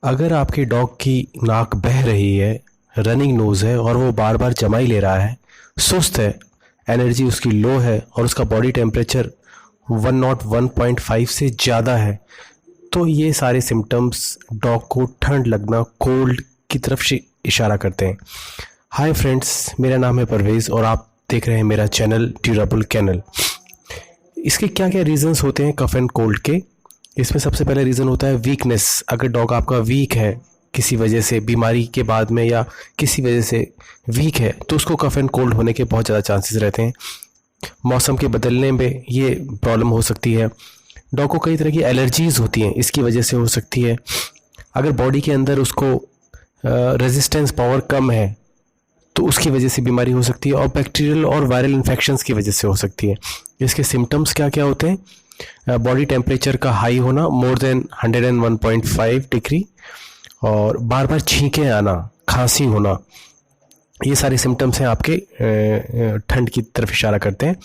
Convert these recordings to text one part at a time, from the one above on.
अगर आपके डॉग की नाक बह रही है, रनिंग नोज़ है और वो बार बार जमाई ले रहा है, सुस्त है, एनर्जी उसकी लो है और उसका बॉडी टेम्परेचर 101.5 से ज़्यादा है, तो ये सारे सिम्टम्स डॉग को ठंड लगना, कोल्ड की तरफ से इशारा करते हैं। हाय फ्रेंड्स, मेरा नाम है परवेज़ और आप देख रहे हैं मेरा चैनल ड्यूरेबल कैनल। इसके क्या क्या रीज़न्स होते हैं कफ एंड कोल्ड के? इसमें सबसे पहले रीज़न होता है वीकनेस। अगर डॉग आपका वीक है, किसी वजह से बीमारी के बाद में या किसी वजह से वीक है, तो उसको कफ एंड कोल्ड होने के बहुत ज़्यादा चांसेस रहते हैं। मौसम के बदलने में ये प्रॉब्लम हो सकती है। डॉग को कई तरह की एलर्जीज़ होती हैं, इसकी वजह से हो सकती है। अगर बॉडी के अंदर उसको रेजिस्टेंस पावर कम है तो उसकी वजह से बीमारी हो सकती है, और बैक्टीरियल और वायरल इन्फेक्शंस की वजह से हो सकती है। इसके सिम्टम्स क्या क्या होते हैं? बॉडी टेम्परेचर का हाई होना मोर देन 101.5 डिग्री, और बार बार छींकें आना, खांसी होना, ये सारे सिम्टम्स हैं आपके ठंड की तरफ इशारा करते हैं।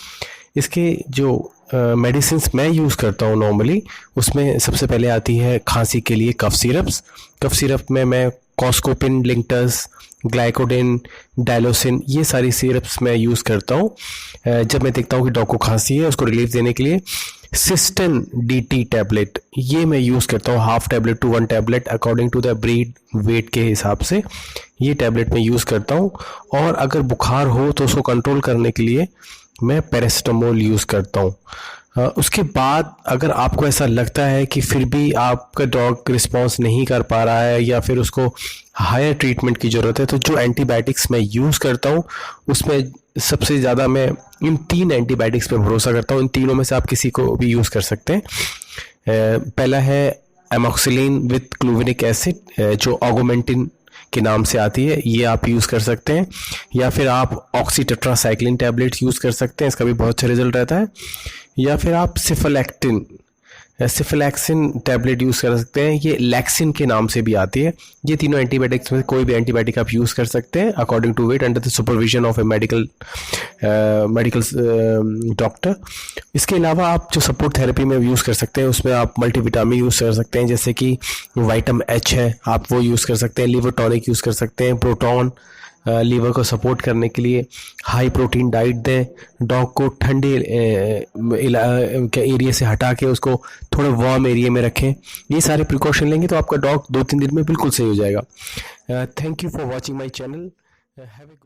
इसके जो मेडिसिन्स मैं यूज़ करता हूँ नॉर्मली, उसमें सबसे पहले आती है खांसी के लिए कफ सिरप्स। कफ सिरप में मैं कॉस्कोपिन, लिंक्टस, ग्लाइकोडिन, डायलोसिन, ये सारी सिरप्स मैं यूज़ करता हूँ जब मैं देखता हूँ कि डॉग को खांसी है, उसको रिलीफ देने के लिए। सिस्टन DT टैबलेट, ये मैं यूज़ करता हूँ, half tablet to 1 tablet according to the breed weight के हिसाब से ये टैबलेट मैं यूज़ करता हूँ। और अगर बुखार हो तो उसको कंट्रोल करने के लिए मैं पैरासिटामोल यूज़ करता हूँ। उसके बाद अगर आपको ऐसा लगता है कि फिर भी आपका डॉग रिस्पॉन्स नहीं कर पा रहा है या फिर उसको हायर ट्रीटमेंट की ज़रूरत है, तो जो एंटीबायोटिक्स मैं यूज़ करता हूँ उसमें सबसे ज़्यादा मैं इन 3 एंटीबायोटिक्स पे भरोसा करता हूँ। इन तीनों में से आप किसी को भी यूज़ कर सकते हैं। पहला है एमोक्सिलिन विथ क्लूविनिक एसिड, जो ऑगमेंटिन के नाम से आती है, ये आप यूज़ कर सकते हैं। या फिर आप ऑक्सीटेट्रासाइक्लिन टैबलेट्स यूज़ कर सकते हैं, इसका भी बहुत अच्छा रिजल्ट रहता है। या फिर आप सिफलैक्सिन टैबलेट यूज़ कर सकते हैं, ये लैक्सिन के नाम से भी आती है। ये तीनों एंटीबायोटिक्स में कोई भी एंटीबायोटिक आप यूज़ कर सकते हैं according to weight, under the supervision of a medical doctor. इसके अलावा आप जो सपोर्ट थेरेपी में यूज़ कर सकते हैं, उसमें आप मल्टीविटामिन यूज़ कर सकते हैं, जैसे कि विटामिन H है, आप वो यूज़ कर सकते हैं। लीवर टॉनिक यूज़ कर सकते हैं। प्रोटॉन, लीवर को सपोर्ट करने के लिए हाई प्रोटीन डाइट दें। डॉग को ठंडे एरिया से हटा के उसको थोड़ा वार्म एरिया में रखें। ये सारे प्रिकॉशन लेंगे तो आपका डॉग 2-3 दिन में बिल्कुल सही हो जाएगा। Thank you for watching my channel. Have a good